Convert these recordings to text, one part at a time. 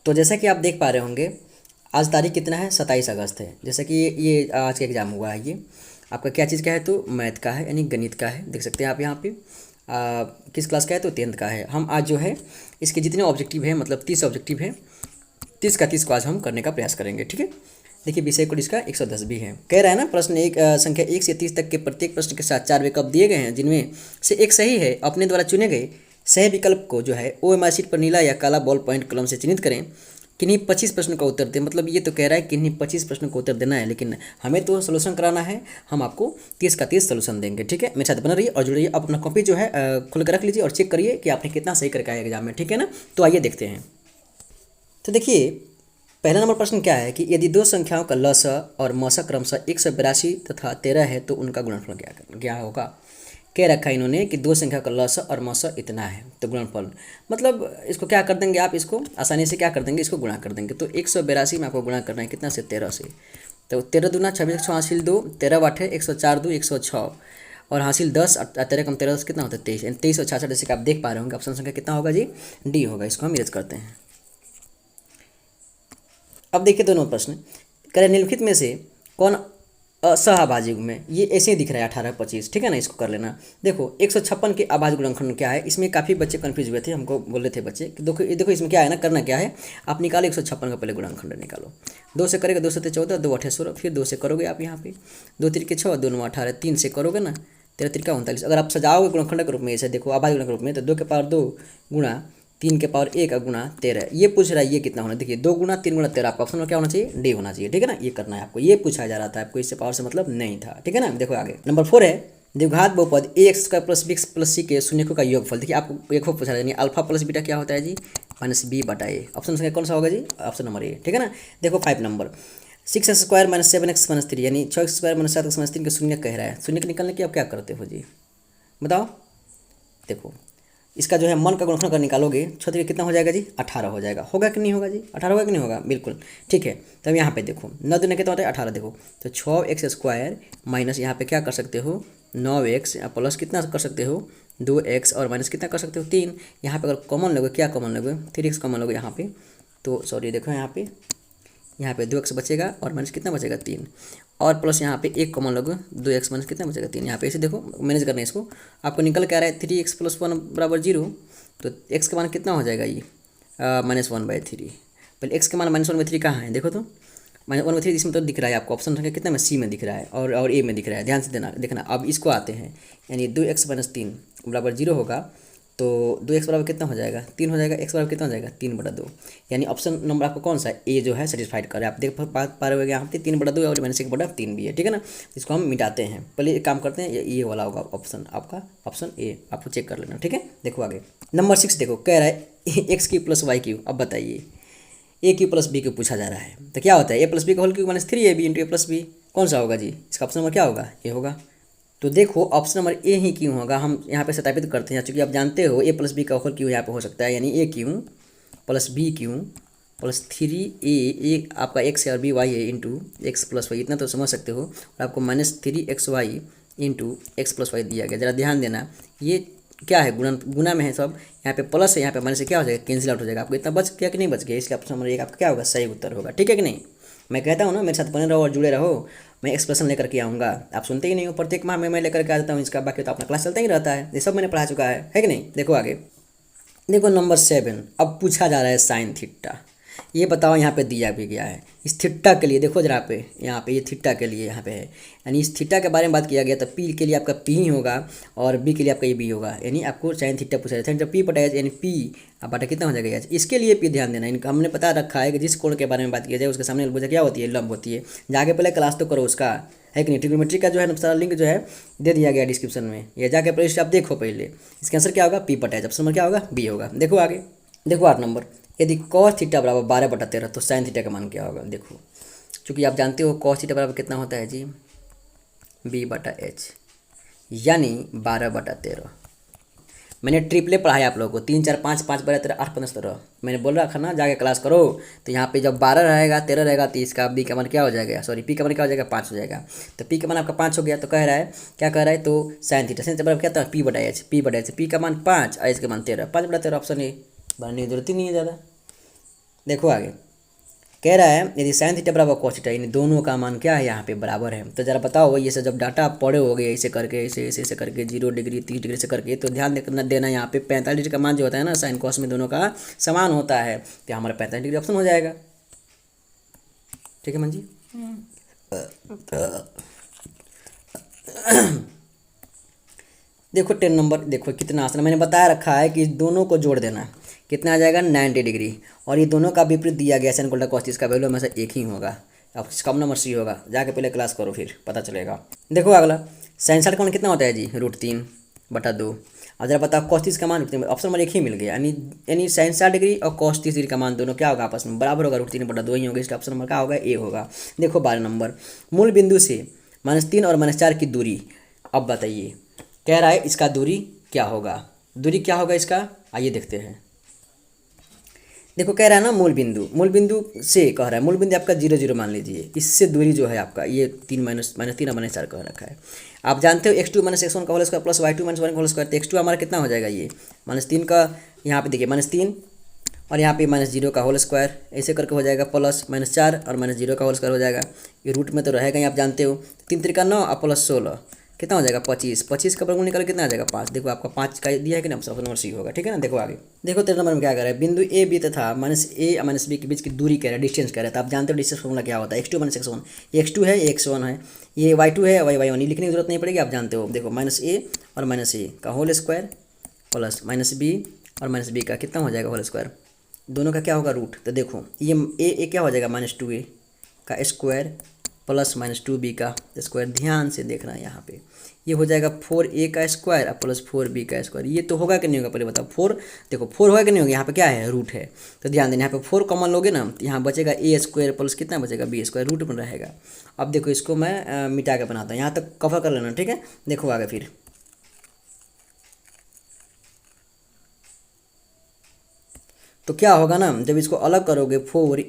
तो जैसा कि आप देख पा रहे होंगे, आज तारीख कितना है, 27 अगस्त है। जैसा कि ये आज का एग्ज़ाम हुआ है, ये आपका क्या चीज़ का है, तो मैथ का है, यानी गणित का है। देख सकते हैं आप यहाँ पे किस क्लास का है, तो 10th का है। हम आज जो है इसके जितने ऑब्जेक्टिव हैं, मतलब 30 ऑब्जेक्टिव हैं, 30 का 30 को आज हम करने का प्रयास करेंगे, ठीक है। देखिए विषय कोड इसका 110 भी है। कह रहा है ना, प्रश्न एक संख्या 1 से 30 तक के प्रत्येक प्रश्न के साथ 4 विकल्प दिए गए हैं, जिनमें से एक सही है। अपने द्वारा चुने गए सही विकल्प को जो है OMR शीट पर नीला या काला बॉल पॉइंट कलम से चिन्हित करें। किन्हीं 25 प्रश्नों का उत्तर दें। मतलब ये तो कह रहा है किन्हीं 25 प्रश्नों का उत्तर देना है, लेकिन हमें तो सोल्यूशन कराना है। हम आपको 30 का 30 सोल्यूशन देंगे, ठीक है। मेरे साथ बना रहिए और जुड़ रहिए। आप अपना कॉपी जो है खुल कर रख लीजिए और चेक करिए कि आपने कितना सही करके आया एग्जाम में, ठीक है ना। तो आइए देखते हैं। तो देखिए पहला नंबर प्रश्न क्या है कि यदि दो संख्याओं का लसा और मसा क्रमशः 182 तथा 13 है तो उनका गुणनफल क्या होगा। कह रखा है इन्होंने कि दो संख्या का लसा और मसा इतना है, तो गुणनफल मतलब इसको क्या कर देंगे आप, इसको आसानी से क्या कर देंगे, इसको गुणा कर देंगे। तो 182 में आपको गुणा करना है कितना से, 13 से। तो 13 दूना 26, 100 हासिल 2, 13 8 104 2 106 और हासिल 10, 13 कम 13 कितना होता है 23, 23 और 66। जैसे कि आप देख पा रहे होंगे ऑप्शन संख्या कितना होगा जी, डी होगा। इसको हम इरेज करते हैं। अब देखिए दोनों प्रश्न, कह रहे निम्नलिखित में से कौन असहभाज्य में, ये ऐसे ही दिख रहा है 18 25, ठीक है ना। इसको कर लेना। देखो 156 के अभाज्य गुणनखंड क्या है, इसमें काफ़ी बच्चे कन्फ्यूज हुए थे। हमको बोल रहे थे बच्चे कि देखो इसमें क्या है ना, करना क्या है, आप निकालो 156 का पहले गुणनखंड निकालो। 2 से करेगा 2 से 14, 2 8 16, फिर 2 से करोगे आप यहाँ पे 2 तिरके 6, 2 9 18, 3 से करोगे ना 13 तिरका 39। अगर आप सजाओगे गुणनखंड के रूप में, ऐसे देखो अभाज्य गुणनखंड के रूप में, तो 2 के पावर 2 गुणा 3 के पावर 1 गुणा 13। ये पूछ रहा है ये कितना होना, देखिए 2 गुणा 3 गुणा 13, आपका ऑप्शन में क्या होना चाहिए, डी होना चाहिए, ठीक है ना। ये करना है आपको, ये पूछा जा रहा था आपको, इससे पावर से मतलब नहीं था, ठीक है ना। देखो आगे नंबर 4 है द्विघात बहुपद ax² + b + c के शून्यकों का योगफल। देखिए आपको एक पूछा यानी अल्फा प्लस बीटा क्या होता है जी, -b/a। ऑप्शन संख्या कौन सा होगा जी, ऑप्शन नंबर ए, ठीक है ना। देखो 5 नंबर 6x² - 7x - 3 यानी 6x² - 7x - 3 के शून्य कह रहा है। शून्य निकालने के आप क्या करते हो जी, बताओ। देखो इसका जो है मन का गुणनफल अगर निकालोगे 6 3 कितना हो जाएगा जी, 18 हो जाएगा। होगा कि नहीं होगा जी, 18 होगा कि नहीं होगा, बिल्कुल ठीक है। तब यहाँ पे देखो 9 दूनी कितना होता है 18, देखो तो 6x² माइनस यहाँ पे क्या कर सकते हो 9x प्लस कितना कर सकते हो 2x और माइनस कितना कर सकते हो 3। यहाँ पे अगर कॉमन लोगे, क्या कॉमन लोगे 3x कॉमन लोगे यहाँ पे, तो सॉरी देखो यहाँ पे 2x बचेगा और माइनस कितना बचेगा 3, और प्लस यहाँ पे एक कॉमन लोगे 2x माइनस कितना बचेगा 3। यहाँ पे इसे देखो मैनेज करना है इसको, आपको निकल के आ रहा है 3x + 1 = 0। तो x का मान कितना हो जाएगा ये -1/3। पहले x का मान -1/3 कहाँ है, देखो तो -1/3 इसमें तो दिख रहा है आपको, ऑप्शन संख्या कितना में सी में दिख रहा है और ए में दिख रहा है, ध्यान से देखना। अब इसको आते हैं, यानी 2x - 3 = 0 होगा। तो 2x बराबर कितना हो जाएगा 3 हो जाएगा, x बराबर कितना हो जाएगा 3/2। यानी ऑप्शन नंबर आपको कौन सा ए जो है सेटिस्फाइड करे। आप देख पा रहे हो यहाँ पे 3/2 और -1/3 भी है, ठीक है ना। इसको हम मिटाते हैं, पहले एक काम करते हैं, ये वाला होगा ऑप्शन आपका, ऑप्शन ए आपको चेक कर लेना, ठीक है। देखो आगे नंबर 6 देखो, कह रहा है x³ + y³। अब बताइए a³ + b³ पूछा जा रहा है, तो क्या होता है a + b का whole cube -3ab × a + b। कौन सा होगा जी, इसका ऑप्शन नंबर क्या होगा, ए होगा। तो देखो ऑप्शन नंबर ए ही क्यों होगा, हम यहाँ पे सत्यापित करते हैं। चूँकि आप जानते हो a + b का होल क्यों यहाँ पे हो सकता है, यानी a³ + b³ + 3a आपका x है और b y है इंटू x + y, इतना तो समझ सकते हो। और आपको -3xy इंटू x + y दिया गया। जरा ध्यान देना, ये क्या है गुना में है सब, यहाँ पे प्लस है, यहाँ पे माइनस से क्या हो जाएगा कैंसिल आउट हो जाएगा। आपको इतना बच गया कि नहीं बच गया, इसलिए ऑप्शन नंबर 1 आपका क्या होगा, सही उत्तर होगा, ठीक है कि नहीं। मैं कहता हूँ ना मेरे साथ बने रहो और जुड़े रहो, मैं एक्सप्रेशन लेकर के आऊँगा, आप सुनते ही नहीं हो। प्रत्येक माह में मैं लेकर के आ जाता हूँ इसका, बाकी तो अपना क्लास चलता ही रहता है, ये सब मैंने पढ़ा चुका है कि नहीं। देखो आगे देखो नंबर 7, अब पूछा जा रहा है साइन थीटा। ये बताओ यहाँ पे दिया भी गया है इस थीटा के लिए, देखो जरा पे यहाँ पे ये थीटा के लिए यहाँ पे है, यानी इस थीटा के बारे में बात किया गया। तो पी के लिए आपका पी ही होगा और बी के लिए आपका ये बी होगा, यानी आपको साइन थीटा पूछा जाता है। जब पी बटा यानी पी अब बटा कितना हो जाएगा यार, इसके लिए पी ध्यान देना। इनका हमने पता रखा है कि जिस कोण के बारे में बात किया जाए उसके सामने भुजा क्या होती है, लंब होती है। जाके पहले क्लास तो करो उसका, है कि नहीं। ट्रिग्नोमेट्री का जो है सारा लिंक जो है दे दिया गया डिस्क्रिप्शन में, ये जाके पहले आप देखो पहले। इसका आंसर क्या होगा, पी बटा एच। ऑप्शन नंबर क्या होगा, बी होगा। देखो आगे देखो 8 नंबर, यदि cos थीटा बराबर 12/13 तो साइन थीटा का मान क्या होगा। देखो चूँकि आप जानते हो cos थीटा बराबर कितना होता है जी, b/h, यानी 12/13। मैंने ट्रिपले पढ़ाया आप लोगों को, 3 4 5 5 12 13 8 15 17। मैंने बोल रखा ना जाके क्लास करो। तो यहाँ पे जब 12 रहेगा 13 रहेगा तो इसका बी का मान क्या हो जाएगा, सॉरी पी का मान क्या हो जाएगा 5 हो जाएगा। तो पी का मान आपका 5 हो गया। तो कह रहा है क्या कह रहा है, तो साइन थीटा बराबर क्या था, p/h, p/h, पी का मान 5 और एच का मान 13, 5/13 ऑप्शन ए, बनने की जरूरत ही नहीं है ज़्यादा। देखो आगे कह रहा है यदि साइन थीटा बराबर कॉस थीटा, इन दोनों का मान क्या है यहाँ पे बराबर है। तो जरा बताओ ये सब जब डाटा आप पढ़े होगे ऐसे करके ऐसे ऐसे ऐसे करके 0 डिग्री 30 डिग्री से करके, तो ध्यान देना यहाँ पे 45 डिग्री का मान जो होता है ना साइन कॉस में दोनों का समान होता है, तो हमारा 45 डिग्री ऑप्शन हो जाएगा। ठीक है मन जी। देखो 10 नंबर, देखो कितना आसान, मैंने बताया रखा है कि दोनों को जोड़ देना, कितना आ जाएगा 90 डिग्री, और ये दोनों का विपरीत दिया गया साइन कोल्टा कॉस, इसका वैल्यू हमेशा एक ही होगा। अब कम नंबर सी होगा, जाके पहले क्लास करो फिर पता चलेगा। देखो अगला साइन 60 का मान कितना होता है जी √3/2। अब जरा बताओ कॉस 30 का मान ऑप्शन नंबर एक ही मिल गया, यानी साइन 60 डिग्री और कॉस 30 डिग्री का मान दोनों क्या होगा आपस में बराबर होगा, √3/2 ही होगा, इसका ऑप्शन नंबर क्या होगा ए होगा। देखो 12 नंबर मूल बिंदु से -3 और -4 की दूरी, अब बताइए कह रहा है इसका दूरी क्या होगा, दूरी क्या होगा इसका, आइए देखते हैं। देखो कह रहा है ना मूल बिंदु से कह रहा है, मूल बिंदु आपका 0 0 मान लीजिए, इससे दूरी जो है आपका ये 3 -3 और -4 कह रखा है। आप जानते हो x2 - x1 का whole square plus y2 - y1 का होल स्क्वायर, तो x2 हमारा कितना हो जाएगा ये -3 का, यहाँ पे देखिए -3 और यहाँ पे -0 का होल स्क्वायर, ऐसे करके हो जाएगा प्लस -4 और -0 का होल स्क्वायर हो जाएगा। ये रूट में तो रहेगा ही, आप जानते हो 3 3 9 और प्लस 16 कितना हो जाएगा 25, 25 का वर्गमूल निकल कितना आ जाएगा 5। देखो आपका 5 का दिया है कि ना, ऑप्शन नंबर सी होगा। ठीक है ना। देखो आगे देखो 13 नंबर में क्या कर रहा है, बिंदु ए बी तथा -a और -b के बीच की दूरी कह रहा है, डिस्टेंस कह रहा है। तो आप जानते हो डिस्टेंस फॉर्मूला क्या होता है, x2 - x1, ये x2 है ये x1 है, ये y2 है y1, लिखने की जरूरत नहीं पड़ेगी, आप जानते हो। देखो -a और -a का होल स्क्वायर प्लस -b और -b का कितना हो जाएगा होल स्क्वायर, दोनों का क्या होगा रूट। तो देखो ये ए क्या हो जाएगा -2a का स्क्वायर प्लस -2b का स्क्वायर, ध्यान से देखना है यहाँ पे, ये हो जाएगा 4a का स्क्वायर और प्लस 4b का स्क्वायर। ये तो होगा कि नहीं होगा पहले बताओ, 4 देखो 4 होगा कि नहीं होगा, यहाँ पे क्या है रूट है, तो ध्यान देना यहाँ पे 4 कॉमन लोगे ना, तो यहाँ बचेगा a स्क्वायर प्लस कितना बचेगा b स्क्वायर, रूट में रहेगा। अब देखो इसको मैं मिटा के बनाता हूँ, यहाँ तक कवर कर लेना। ठीक है, देखो आगे फिर तो क्या होगा ना, जब इसको अलग करोगे 4 ×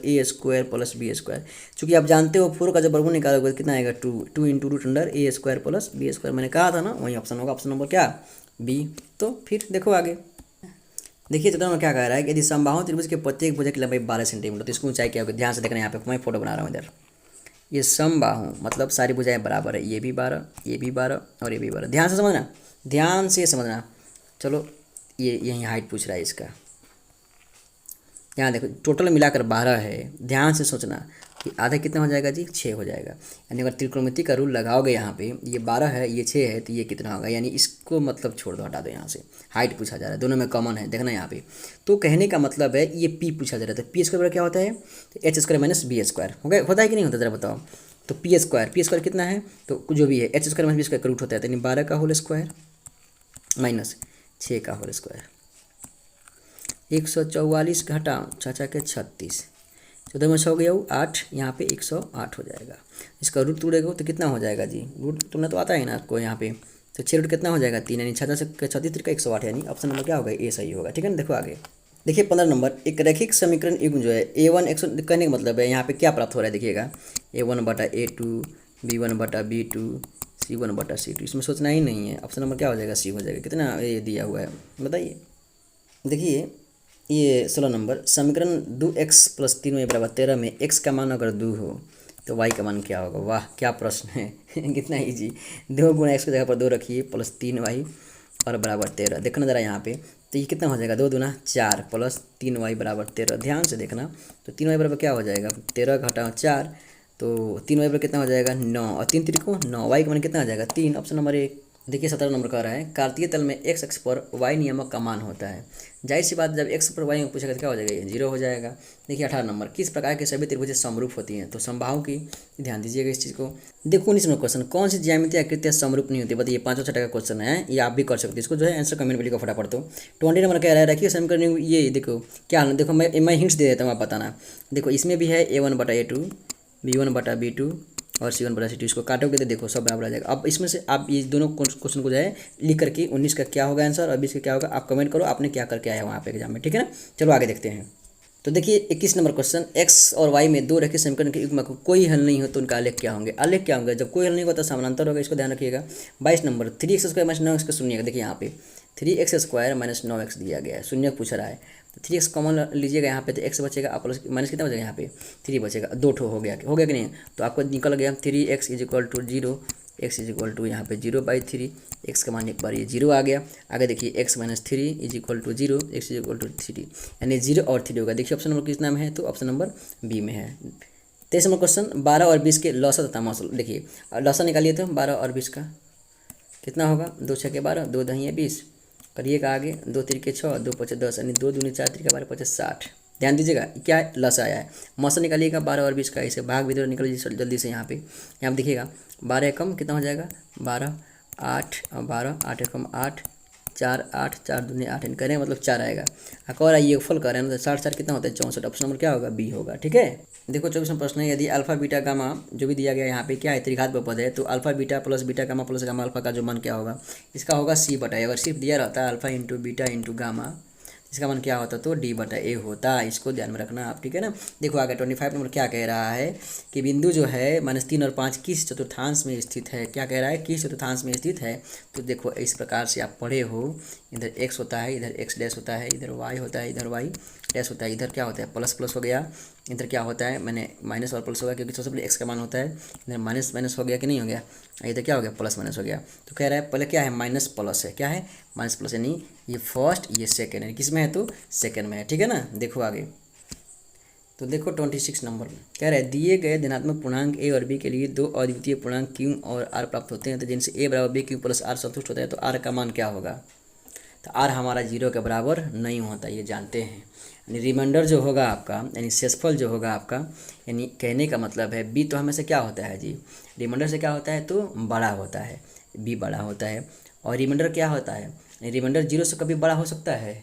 √a² प्लस b स्क्वायर, चूँकि आप जानते हो 4 का जब वर्गमूल निकालोगे कितना आएगा 2 × √a² प्लस b स्क्वायर, मैंने कहा था ना वही ऑप्शन होगा, ऑप्शन नंबर क्या बी। तो फिर देखो आगे देखिए चित्र में क्या कह रहा है कि यदि समबाहु त्रिभुज के प्रत्येक भुजा की लंबाई 12 सेंटीमीटर, तो इसको ऊंचाई क्या होगी, ध्यान से देखना, यहाँ पे मैं फोटो बना रहा हूँ इधर। ये समबाहु मतलब सारी भुजाएं बराबर है, ये भी 12 ये भी 12 और ये भी 12, ध्यान से समझना, ध्यान से समझना। चलो ये यहीं हाइट पूछ रहा है इसका, यहाँ देखो टोटल मिलाकर 12 है, ध्यान से सोचना कि आधा कितना हो जाएगा जी 6 हो जाएगा। यानी अगर त्रिकोणमिति का रूल लगाओगे यहाँ पे, ये 12 है ये 6 है, तो ये कितना होगा, यानी इसको मतलब छोड़ दो हटा दो, यहाँ से हाइट पूछा जा रहा है, दोनों में कॉमन है देखना यहाँ पे। तो कहने का मतलब है ये पी पूछा जा रहा था, पी स्क्वायर क्या होता है, तो h² - b स्क्वायर हो गया, होता है कि नहीं होता ज़रा बताओ। तो पी स्क्वायर कितना है, तो जो भी है h² - b स्क्वायर का रूट होता है, तो यानी 12 का होल स्क्वायर माइनस 6 का होल स्क्वायर, 144 घटाओ 6 के 36, 14 में 6 गया 8, यहाँ पे 108 हो जाएगा। इसका रूट तोड़ेगा तो कितना हो जाएगा जी, रूट तोड़ना तो आता है ना आपको यहाँ पे, तो 6 रूट कितना हो जाएगा 3, यानी 6 के 36 का 108, यानी ऑप्शन नंबर क्या होगा ए सही होगा। ठीक है ना। देखो आगे देखिए 15 नंबर, एक रैखिक समीकरण युग्म जो है a1 x1 कहने का मतलब है यहाँ पे क्या प्राप्त हो रहा है, देखिएगा a1/a2 b1/b2 c1/c2, इसमें सोचना ही नहीं है, ऑप्शन नंबर क्या हो जाएगा सी हो जाएगा। कितना ये दिया हुआ है बताइए। देखिए ये 16 नंबर समीकरण 2x + 3y = 13 में x का मान अगर 2 हो तो y का मान क्या होगा। वाह क्या प्रश्न है कितना ईजी, 2 × x की जगह पर 2 रखिए प्लस 3y और बराबर 13, देखना ज़रा यहाँ पे, तो ये कितना हो जाएगा 2 दूना 4 प्लस 3y बराबर 13, ध्यान से देखना। तो 3y बराबर क्या हो जाएगा 13 घटाओ 4, तो 3y बराबर कितना हो जाएगा 9 और 3 त्रिको 9, y का मान कितना आ जाएगा 3, ऑप्शन नंबर 1। देखिए 17 नंबर कह रहा है कार्तीय तल में x अक्ष पर y नियामक का मान होता है, जाहिर सी बात जब x पर y में पूछेगा तो क्या हो जाएगा ये 0 हो जाएगा। देखिए 18 नंबर किस प्रकार के सभी त्रिभुजें समरूप होती हैं, तो समबाहु की ध्यान दीजिएगा इस चीज़ को। देखो 19 नंबर क्वेश्चन, कौन सी ज्यामितीय आकृतियाँ समरूप नहीं होती, बताइए 5 छठा का क्वेश्चन है, ये आप भी कर सकते हो, इसको जो है आंसर कमेंट में लिखो फटाफट। तो 20 नंबर कह रहा है रखिए समीकरण ये देखो क्या हाल, देखो मैं हिंट्स दे देता हूँ आप बताना। देखो इसमें भी है a1/a2 b1/b2 और c1/c2, इसको काटोगे तो देखो सब बराबर आ जाएगा। अब इसमें से आप ये दोनों क्वेश्चन को जो है लिख करके 19 का क्या होगा आंसर और 20 का क्या होगा आप कमेंट करो, आपने क्या करके आया वहाँ पे एग्जाम में। ठीक है ना। चलो आगे देखते हैं। तो देखिए 21 नंबर क्वेश्चन, x और y में 2 रेखीय समीकरण के युग्म को कोई हल नहीं हो तो उनका आलेख क्या होंगे। आलेख क्या होंगे, जब कोई हल नहीं होता समानांतर होगा, इसको ध्यान रखिएगा। 22 नंबर 3x² - 9x का सुनिएगा, देखिए यहाँ पे 3x² - 9x दिया गया है, शून्य पूछ रहा है। तो 3x कॉमन लीजिएगा यहाँ पे, तो x बचेगा, आप प्लस माइनस कितना बचेगा यहाँ पे 3 बचेगा, 2 ठो हो गया कि नहीं। तो आपको निकल गया 3x is equal to 0, x is equal to यहाँ पे 0/3, x का मान एक बार ये 0 आ गया। आगे देखिए x minus 3 is equal to 0, x is equal to 3, यानी 0 और 3 होगा। देखिए ऑप्शन नंबर किस नाम है, तो ऑप्शन नंबर बी में है। 23 नंबर क्वेश्चन, 12 और 20 के लौसा तथा मौसल। देखिए लौसा निकालिए तो 12 और 20 का कितना होगा, 2 6 के 12, 2 दही 20, करिएगा आगे, 2 3 के 6, 2 5 10, यानी 2 दूनी 4 3 के 12 5 60। ध्यान दीजिएगा क्या है, लसा आया है। मौसम निकालिएगा 12 और 20 का, इसे भाग विधि निकल जल्दी से यहाँ पे। यहाँ देखिएगा 12 एकम कितना हो जाएगा, 12 8 और 12, 8 एकम 8, 4 8, 4 दूनी 8 इन करें मतलब 4 आएगा। और आइए फल करें तो 60 4 कितना होता है 64। ऑप्शन नंबर क्या होगा, बी होगा। ठीक है, देखो 24 प्रश्न है, यदि अल्फा बीटा गामा जो भी दिया गया यहाँ पे क्या है, त्रिघात बहुपद है, तो alpha beta plus beta gamma plus gamma alpha का जो मान क्या होगा, इसका होगा सी बटा ए। अगर सिर्फ दिया रहता है alpha into beta into gamma, इसका मान क्या होता तो डी बटा ए होता। इसको ध्यान में रखना आप, ठीक है ना। देखो आगे 25 नंबर क्या कह रहा है कि बिंदु जो है -3 और 5 किस चतुर्थांश में स्थित है। क्या कह रहा है, किस चतुर्थांश में स्थित है। तो देखो इस प्रकार से आप पढ़े हो, इधर x होता है, इधर x डैश होता है, इधर y होता है, इधर y डैश होता है, इधर क्या होता है प्लस प्लस हो गया, इधर क्या होता है मैंने माइनस और प्लस हो गया, क्योंकि सबसे पहले x का मान होता है, इधर माइनस माइनस हो गया कि नहीं हो गया, इधर क्या हो गया प्लस माइनस हो गया। तो कह रहा है पहले क्या है माइनस प्लस है, क्या है माइनस प्लस, यानी ये फर्स्ट ये सेकेंड है, किस में है तो सेकेंड में है। ठीक है ना, देखो आगे तो देखो 26 नंबर में कह रहा है दिए गए धनात्मक पूर्णांक a और b के लिए दो अद्वितीय पूर्णांक q और r प्राप्त होते हैं, तो जिनसे a बराबर b q प्लस r संतुष्ट होता है, तो r का मान क्या होगा। तो r हमारा 0 के बराबर नहीं होता, ये जानते हैं। यानी रिमाइंडर जो होगा आपका, यानी शेषफल जो होगा आपका, यानी कहने का मतलब है b तो हमेशा क्या होता है जी, रिमाइंडर से क्या होता है तो बड़ा होता है, b बड़ा होता है। और रिमाइंडर क्या होता है, रिमाइंडर 0 से कभी बड़ा हो सकता है,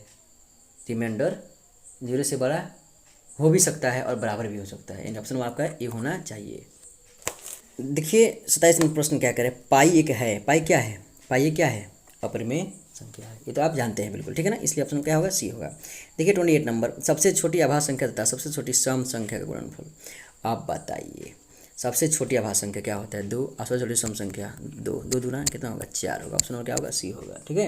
रिमाइंडर 0 से बड़ा हो भी सकता है और बराबर भी हो सकता है, यानी ऑप्शन आपका ये होना चाहिए। देखिए 27 नंबर प्रश्न क्या करें, पाई एक है, पाई क्या है, पाई ये क्या है अपरिमेय संख्या है, ये तो आप जानते हैं बिल्कुल। ठीक है ना, इसलिए ऑप्शन क्या होगा सी होगा। देखिए 28 नंबर, सबसे छोटी आभास संख्या तथा सबसे छोटी सम संख्या का गुणनफल आप बताइए। सबसे छोटी आभास संख्या क्या होता है 2, और सबसे छोटी सम संख्या 2, 2 दूना कितना होगा 4 होगा, ऑप्शन क्या होगा सी होगा। ठीक है,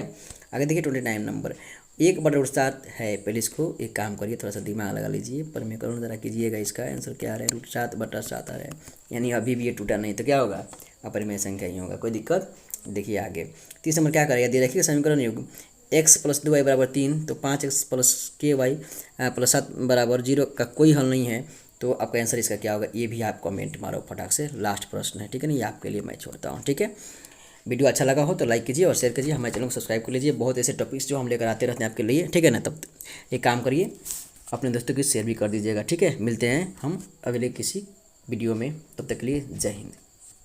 आगे देखिए 29 नंबर, 1/7 है। पहले इसको एक काम करिए, थोड़ा सा दिमाग लगा लीजिए, पर मैं करूँ ज़रा कीजिएगा। इसका आंसर क्या आ रहा है, √7/7 आ रहा है, यानी अभी भी ये टूटा नहीं, तो क्या होगा अपरिमेय संख्या ही होगा, कोई दिक्कत। देखिए आगे 30 नंबर क्या करेगा, दे रखिए समीकरण योग x + 2y = 3, तो 5x + ky + 7 = 0 का कोई हल नहीं है, तो आपका आंसर इसका क्या होगा, ये भी आप कमेंट मारो फटाक से। लास्ट प्रश्न है, ठीक है ना, ये आपके लिए मैं छोड़ता हूँ। ठीक है, वीडियो अच्छा लगा हो तो लाइक कीजिए और शेयर कीजिए, हमारे चैनल को सब्सक्राइब कर लीजिए। बहुत ऐसे टॉपिक्स जो हम लेकर आते रहते हैं आपके लिए, ठीक है ना। तब एक काम करिए, अपने दोस्तों की शेयर भी कर दीजिएगा। ठीक है, मिलते हैं हम अगले किसी वीडियो में, तब तक के लिए जय हिंद।